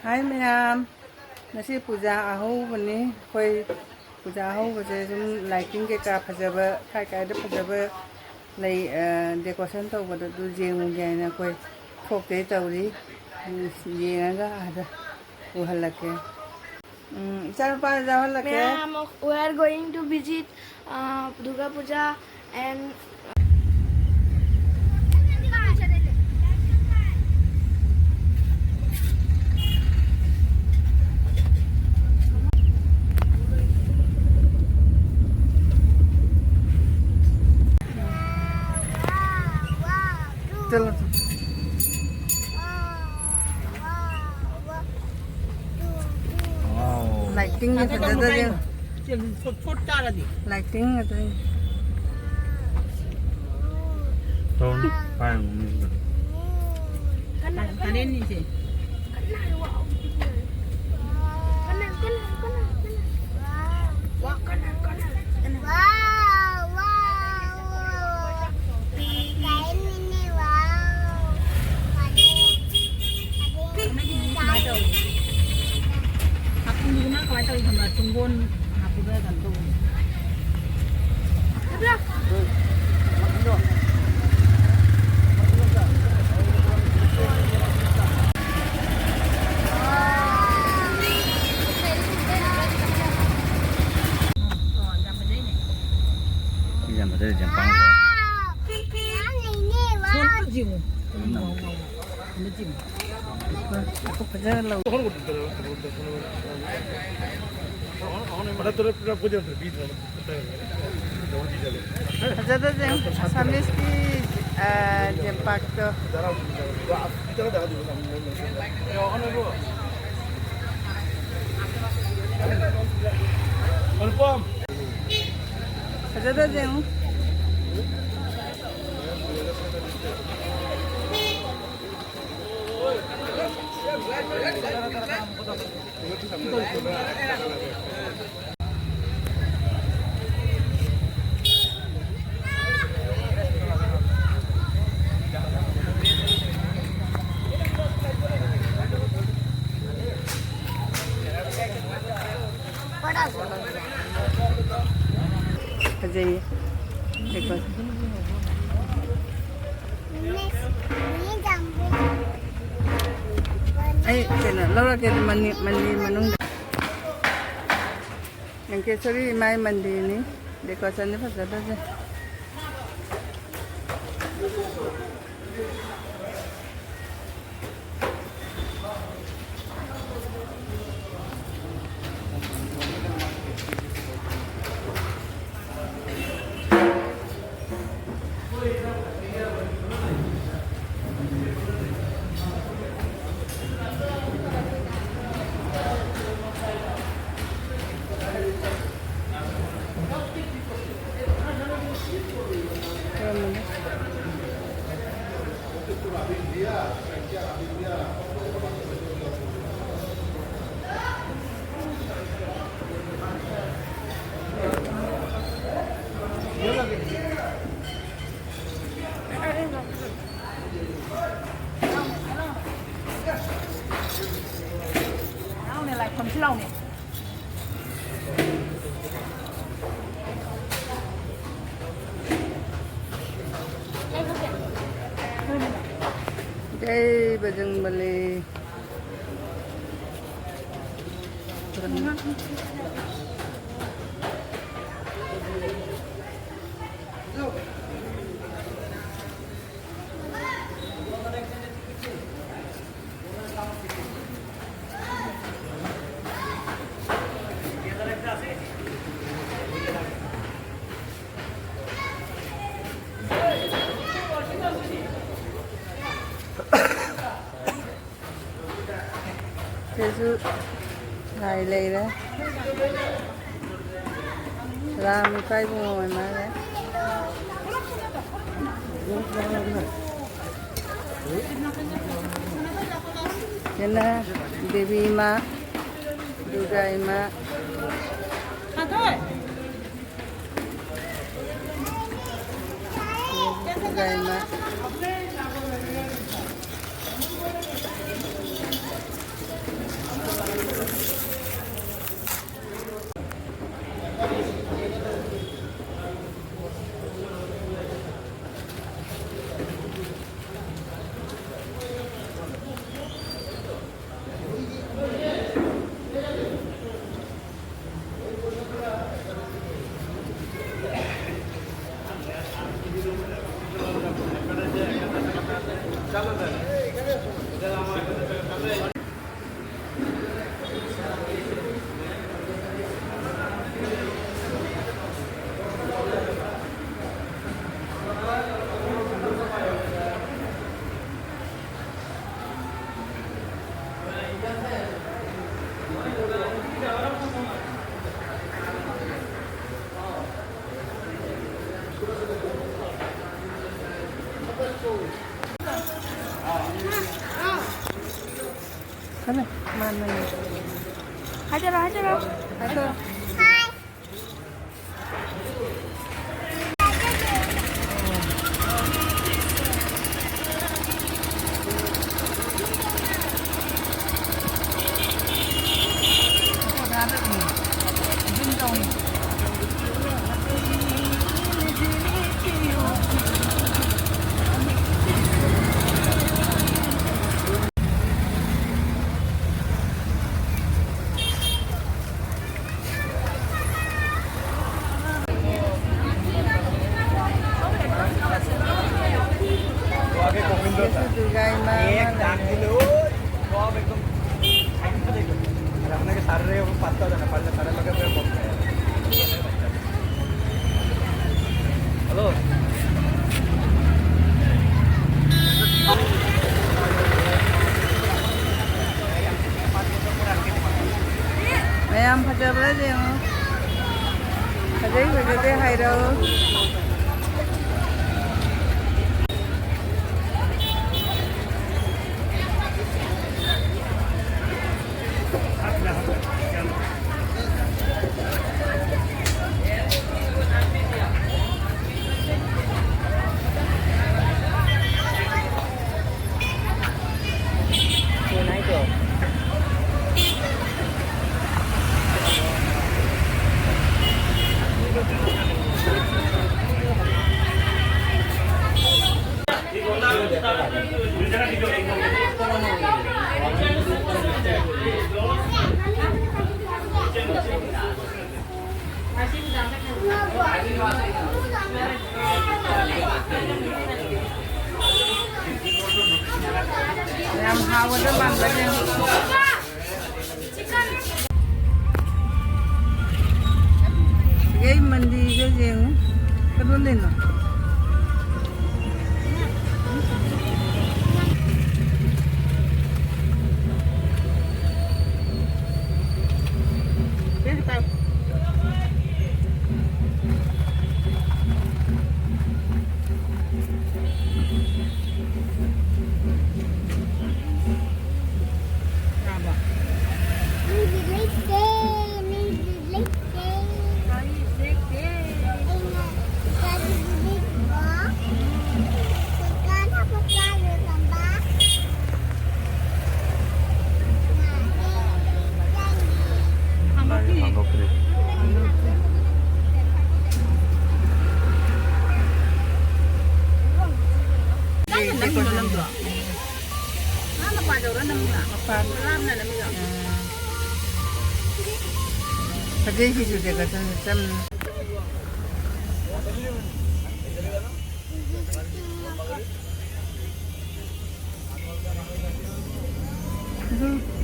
Hi ma'am, ngasi puja ahꯧꯕꯅꯤ ꯑꯩꯈꯣꯏ puja ahꯧꯕꯁꯦ ꯁꯨꯝ lighting ꯀꯩꯀꯥ ꯐꯖꯕ ꯀꯥꯏꯗ ꯐꯖꯕ ꯂꯩ ꯗꯦꯀꯣꯔꯦꯁꯟ ꯇꯧꯕꯗ ꯑꯗꯨ ꯌꯦꯡꯉꯨꯒꯦ ꯍꯥꯏꯅ ꯑꯩꯈꯣꯏ ꯊꯣꯛꯇꯦ ꯇꯧꯔꯤ ꯌꯦꯡꯉꯒ ꯑꯥꯗ ꯎꯍꯜꯂꯛꯀꯦ ꯏꯆꯥꯅꯨꯄꯥꯗ ꯌꯥꯎꯍꯜꯂꯛꯀꯦ. Ma'am, we are going to visit Durga Puja and चलो लाइटिंग में सजाता है लाइटिंग में तो Tahun pang Kanin ni sih. Aku dulu nak kau tahu sama tunggun aku dah gantung. yang ada yang pang Sun jiu. Ini jiu. aku kerja lau सजाता है सामने इसकी जंपाक तो सजाता है फजाइए देखो ay kena laura ke mandi manung yang ke sori mai mandi ni dekoration ni fazada je Này lại còn lâu này. jai bajrangbali Jesu lại lì đó làm cây bùa mày mà đấy nên là Devi Ma Durga Ma Durga Ma Kala, mana ni? Hajar, hajar. Ato. Dugay Halo. Mayam phajabla jeng. Phajai phajade hairo. Mayam hawada bangla jeng. Gay mandi je jeng. Kadulin no. Phajai hi ju dega sam. Itu